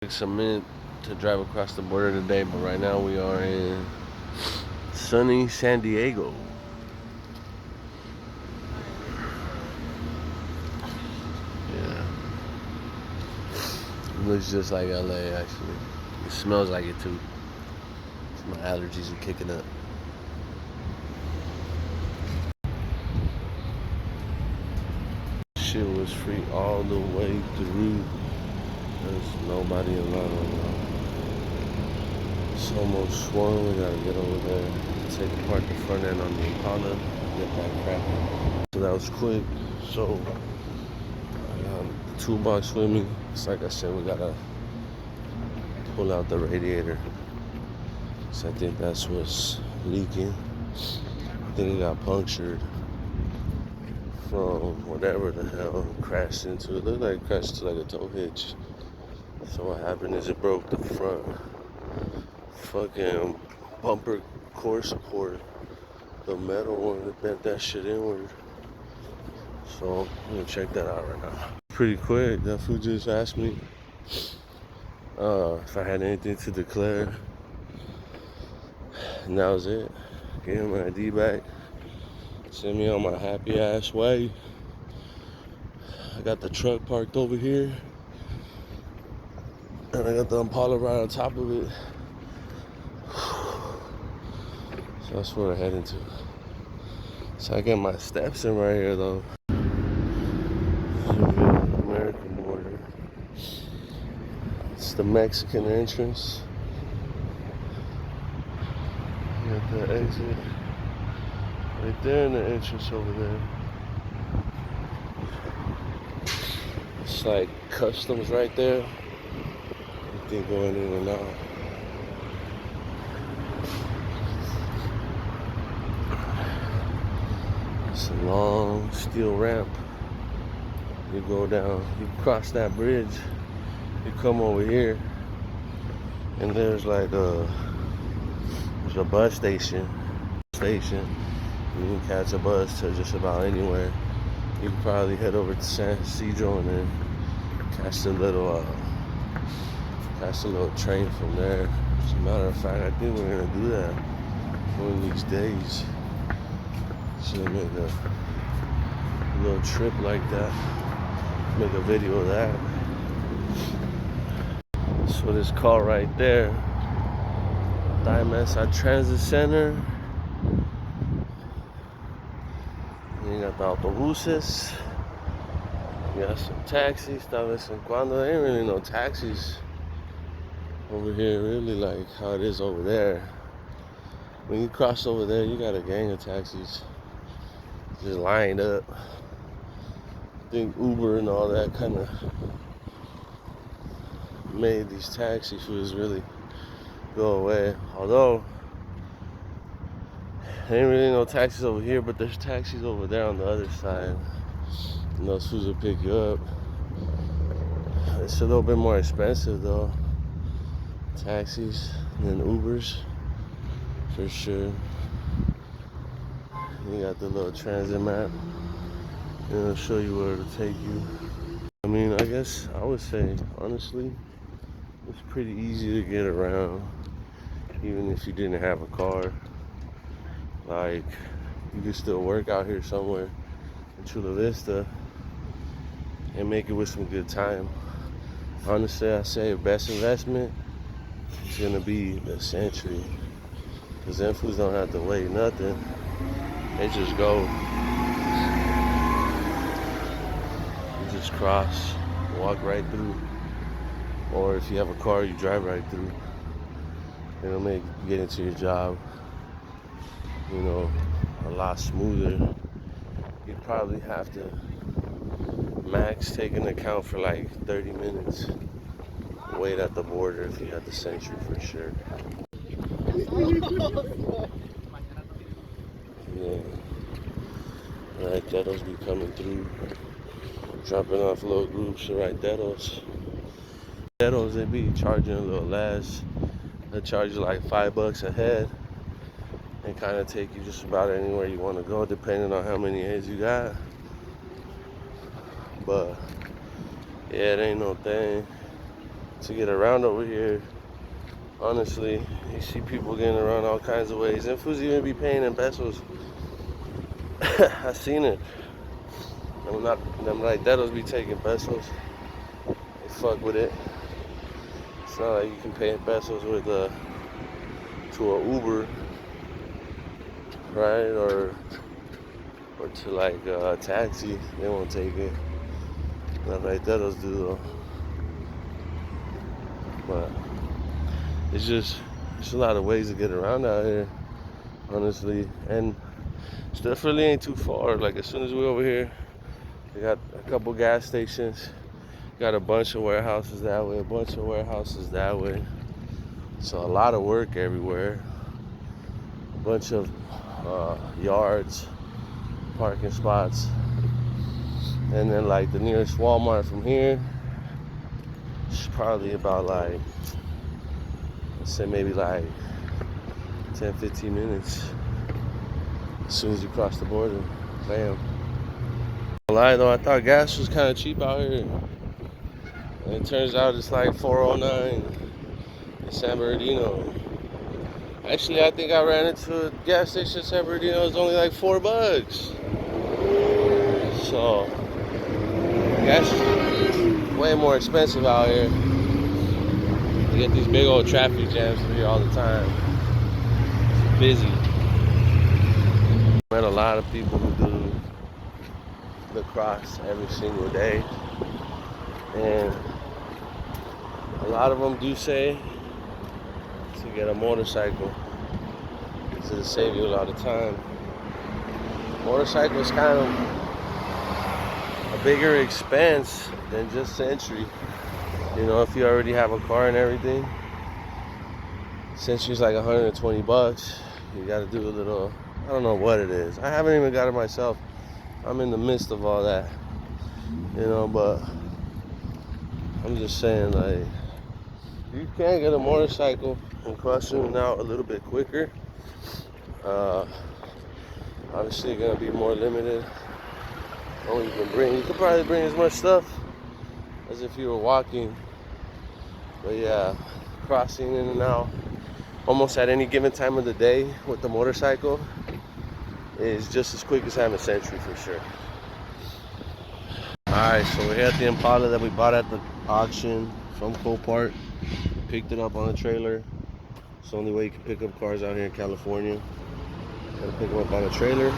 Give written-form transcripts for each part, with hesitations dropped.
Takes a minute to drive across the border today, but right now we are in sunny San Diego. Yeah, it looks just like LA actually. It smells like it too. My allergies are kicking up. Shit was free all the way through. There's nobody in line right now. It's almost swung. We gotta get over there, take apart the front end on the Impala, get that cracking. So that was quick. So I got the toolbox with me. It's like I said, we gotta pull out the radiator. So I think that's what's leaking. I think it got punctured from whatever the hell crashed into it. Looked like it crashed to like a tow hitch. So what happened is it broke the front fucking bumper core support. The metal one, it bent that shit inward. So I'm gonna check that out right now. Pretty quick. That fool just asked me if I had anything to declare. And that was it. Gave him my ID back. Sent me on my happy ass way. I got the truck parked over here. And I got the Impala right on top of it. So that's where I'm heading to. So I get my steps in right here though. American border. It's the Mexican entrance. You got the exit right there and the entrance over there. It's like customs right there. Everything going in and out. It's a long steel ramp. You go down, you cross that bridge, you come over here, and there's like a bus station. You can catch a bus to just about anywhere. You can probably head over to San Ysidro and then catch the little train from there. As a matter of fact, I think we're gonna do that one of these days. Should make a little trip like that. Make a video of that. So this car right there, Mesa Transit Center. And you got the autobuses. You got some taxis. De vez en cuando. There ain't really no taxis over here, really, like how it is over there. When you cross over there, you got a gang of taxis just lined up. I think Uber and all that kind of made these taxi fees really go away. Although there ain't really no taxis over here, but there's taxis over there on the other side. And those fools will pick you up. It's a little bit more expensive though. Taxis than Ubers, for sure. You got the little transit map. And it'll show you where to take you. I mean, I guess I would say, honestly, it's pretty easy to get around, even if you didn't have a car. Like, you could still work out here somewhere in Chula Vista and make it with some good time. Honestly, I say best investment is gonna be the Century, because them fools don't have to wait nothing. They just go. You just cross, walk right through. Or if you have a car, you drive right through. It'll make getting to your job, you know, a lot smoother. You'd probably have to max take into account for like 30 minutes. Wait at the border if you had the Century for sure. Yeah. Right, Dedos be coming through, dropping off little groups of right Dedos. Dedos, they be charging a little less. They charge you like $5 a head and kind of take you just about anywhere you want to go, depending on how many heads you got. But yeah, it ain't no thing. to get around over here. Honestly, you see people getting around all kinds of ways. And fools even be paying in pesos. I seen it. Them raiteros be taking pesos. They fuck with it. It's not like you can pay in pesos with to an Uber, right? Or to like a taxi. They won't take it. The raiteros do though. But it's a lot of ways to get around out here, honestly. And it definitely ain't too far. Like as soon as we're over here, we got a couple gas stations. Got a bunch of warehouses that way, a bunch of warehouses that way. So a lot of work everywhere. A bunch of yards, parking spots. And then like the nearest Walmart from here, it's probably about like, let's say maybe like 10, 15 minutes. As soon as you cross the border, bam. I lie though, I thought gas was kind of cheap out here. And it turns out it's like $4.09 in San Bernardino. Actually, I think I ran into a gas station in San Bernardino. It was only like $4. So, gas is way more expensive out here. You get these big old traffic jams here all the time. It's busy. Met a lot of people who do the cross every single day. And a lot of them do say to get a motorcycle because it'll save you a lot of time. Motorcycle is kind of a bigger expense than just Century. You know, if you already have a car and everything, Century's like $120. You got to do a little, I don't know what it is. I haven't even got it myself. I'm in the midst of all that, you know, but I'm just saying, like, you can get a motorcycle and cross in and out a little bit quicker. Obviously, you're gonna be more limited on what you can bring. You could probably bring as much stuff as if you were walking. But yeah, crossing in and out almost at any given time of the day with the motorcycle is just as quick as having a Century for sure. Alright, so we're here at the Impala that we bought at the auction from Copart. Picked it up on a trailer. It's the only way you can pick up cars out here in California. Gotta pick them up on a trailer.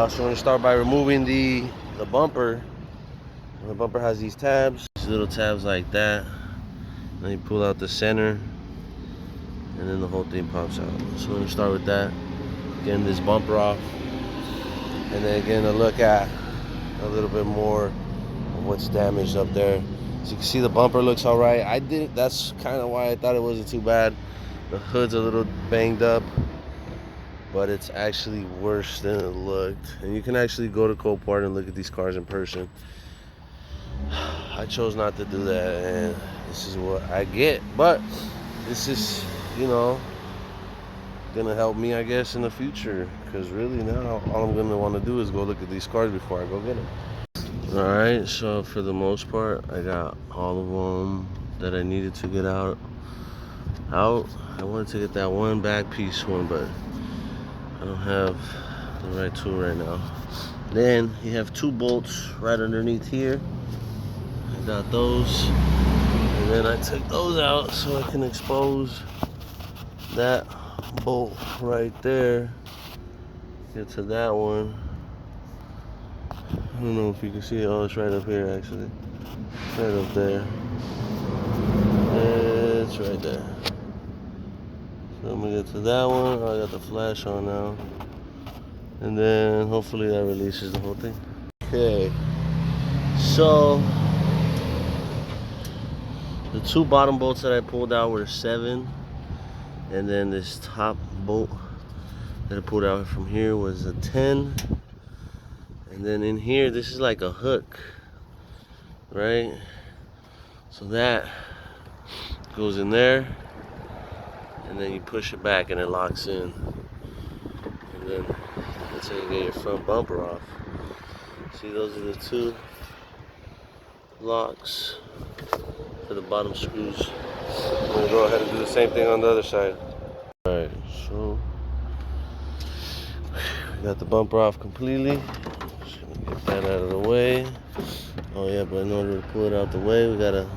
So we're gonna start by removing the bumper. And the bumper has these tabs, these little tabs like that. Then you pull out the center, and then the whole thing pops out. So we're gonna start with that, getting this bumper off, and then getting a look at a little bit more of what's damaged up there. So you can see the bumper looks all right. That's kind of why I thought it wasn't too bad. The hood's a little banged up, but it's actually worse than it looked. And you can actually go to Copart and look at these cars in person. I chose not to do that, and this is what I get. But this is, you know, gonna help me, I guess, in the future. Because really now, all I'm gonna want to do is go look at these cars before I go get them. Alright, so for the most part, I got all of them that I needed to get out. I wanted to get that one back piece one, but I don't have the right tool right now. Then you have two bolts right underneath here. I got those, and then I took those out so I can expose that bolt right there. Get to that one. I don't know if you can see it. Oh, it's right up here actually. It's right up there. It's right there. So I'm gonna get to that one. I got the flash on now. And then hopefully that releases the whole thing. Okay. So the two bottom bolts that I pulled out were 7. And then this top bolt that I pulled out from here was a 10. And then in here, this is like a hook, right? So that goes in there, and then you push it back and it locks in. And then that's how you get your front bumper off. See, those are the two locks for the bottom screws. I'm gonna go ahead and do the same thing on the other side. Alright, so we got the bumper off completely. Just gonna get that out of the way. Oh yeah, but in order to pull it out the way, we gotta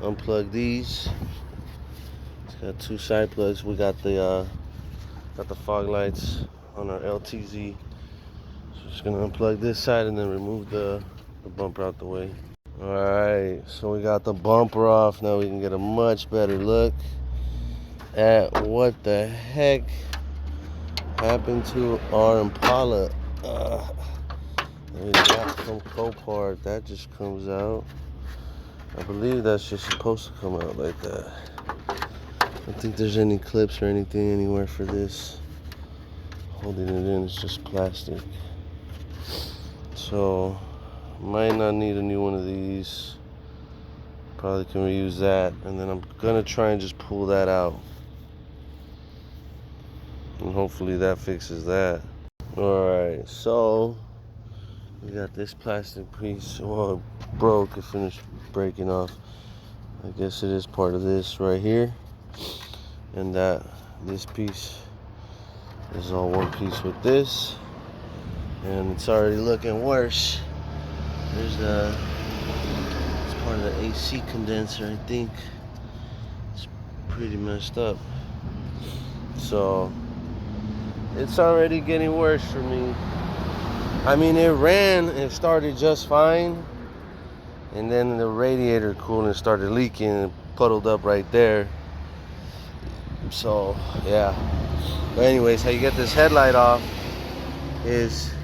unplug these. It's got two side plugs. We got the fog lights on our LTZ. So just gonna unplug this side and then remove the bumper out the way. Alright, so we got the bumper off. Now we can get a much better look at what the heck happened to our Impala. We got from Copart. That just comes out. I believe that's just supposed to come out like that. I don't think there's any clips or anything anywhere for this. Holding it in, it's just plastic. So, might not need a new one of these. Probably can reuse that. And then I'm gonna try and just pull that out. And hopefully that fixes that. Alright, so we got this plastic piece. Well, it broke, it finished breaking off. I guess it is part of this right here. And this piece is all one piece with this. And it's already looking worse. It's part of the AC condenser, I think. It's pretty messed up. So it's already getting worse for me. I mean, it started just fine, and then the radiator coolant started leaking and puddled up right there. So yeah, but anyways, how you get this headlight off is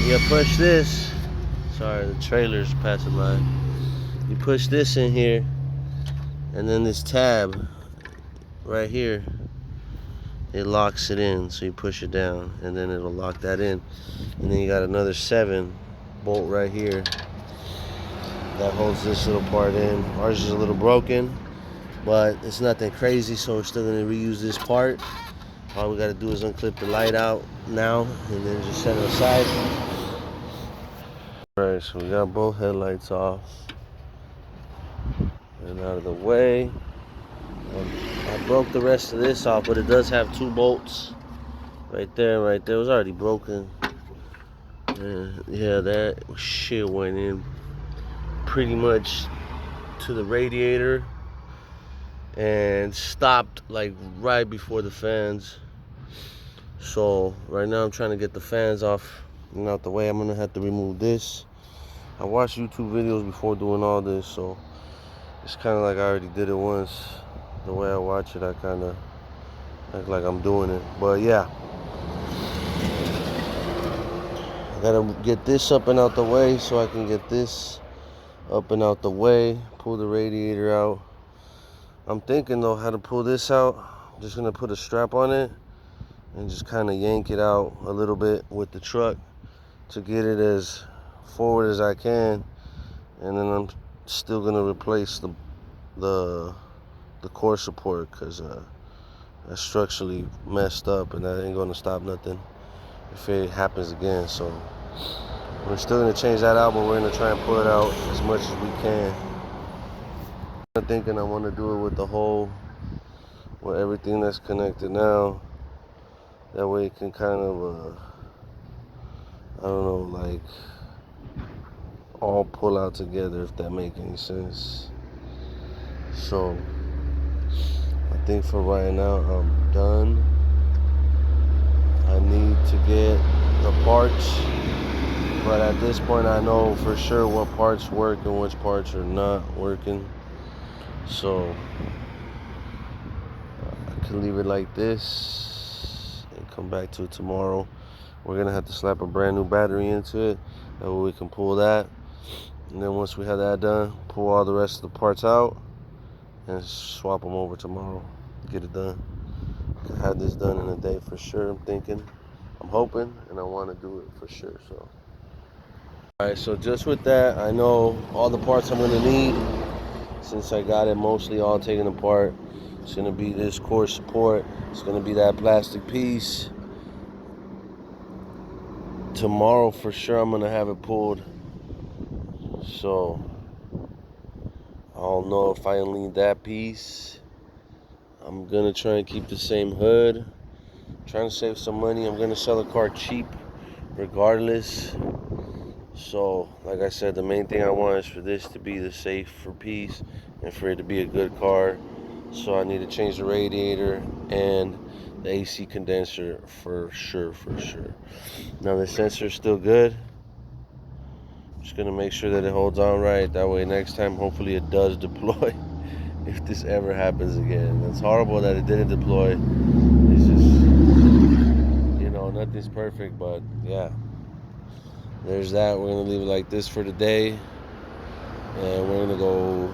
you push this. Sorry, the trailer's passing by. You push this in here, and then this tab right here, it locks it in. So you push it down, and then it'll lock that in. And then you got another 7 bolt right here that holds this little part in. Ours is a little broken, but it's nothing crazy, so we're still gonna reuse this part. All we gotta do is unclip the light out now, and then just set it aside. All right, so we got both headlights off and out of the way. I broke the rest of this off, but it does have 2 bolts right there and right there. It was already broken. And yeah, that shit went in pretty much to the radiator and stopped like right before the fans. So right now I'm trying to get the fans off and out the way. I'm gonna have to remove this. I watched YouTube videos before doing all this, so it's kind of like I already did it once. The way I watch it, I kind of act like I'm doing it. But yeah, I gotta get this up and out the way so I can get this up and out the way, pull the radiator out. I'm thinking though how to pull this out. I'm just gonna put a strap on it and just kind of yank it out a little bit with the truck to get it as forward as I can. And then I'm still gonna replace the core support, because that's structurally messed up, and that ain't gonna stop nothing if it happens again. So we're still gonna change that out, but we're gonna try and pull it out as much as we can. I'm thinking I want to do it with the hole, with everything that's connected now. That way it can kind of I don't know, like all pull out together, if that makes any sense. So I think for right now I'm done. I need to get the parts, but at this point I know for sure what parts work and which parts are not working. So I can leave it like this and come back to it tomorrow. We're gonna have to slap a brand new battery into it, that way we can pull that. And then once we have that done, pull all the rest of the parts out and swap them over tomorrow. Get it done. Have this done in a day for sure. I'm hoping, and I want to do it for sure. So, all right. So just with that, I know all the parts I'm gonna need. Since I got it mostly all taken apart, it's gonna be this core support. It's gonna be that plastic piece. Tomorrow for sure I'm gonna have it pulled. So don't know if I need that piece. I'm gonna try and keep the same hood. Trying to save some money. I'm gonna sell the car cheap regardless. So, like I said, the main thing I want is for this to be the safer piece and for it to be a good car. So I need to change the radiator and the AC condenser for sure. Now the sensor's still good. Just gonna make sure that it holds on right. That way next time, hopefully it does deploy. If this ever happens again. It's horrible that it didn't deploy. It's just, nothing's perfect, but yeah. There's that. We're gonna leave it like this for today. And we're gonna go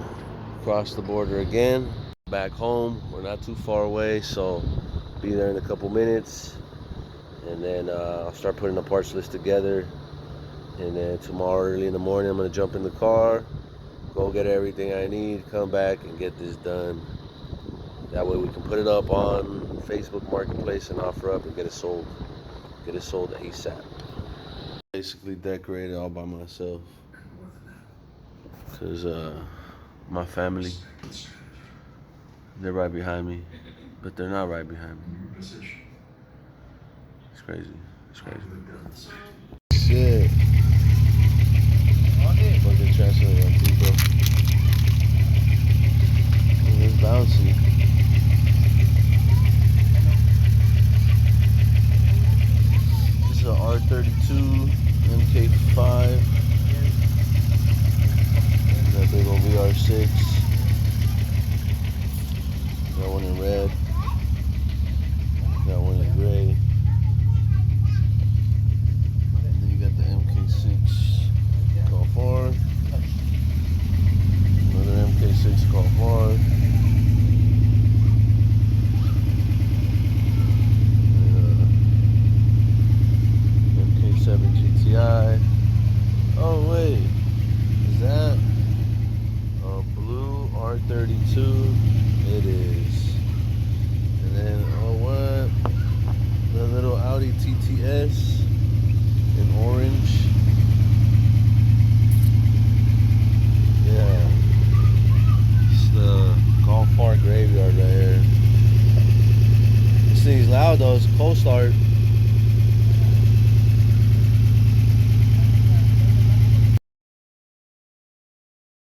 cross the border again. Back home. We're not too far away, so be there in a couple minutes. And then I'll start putting the parts list together. And then tomorrow early in the morning, I'm gonna jump in the car, go get everything I need, come back and get this done. That way we can put it up on Facebook Marketplace and offer up and get it sold. Get it sold ASAP. Basically decorated all by myself. Cause my family, they're right behind me, but they're not right behind me. It's crazy. Shit. Fucking trash on that people. It's bouncy. This is an R32 MK5. That big old VR6. Got one in red. Got one in gray. And then you got the MK6 Copart. Another MK6 Copart. MK7 GTI. Oh wait, is that a blue R32? It is. And then, oh what? The little Audi TTS in orange. Yeah. It's the Golf Park graveyard right here. This thing's loud though, it's a cold start.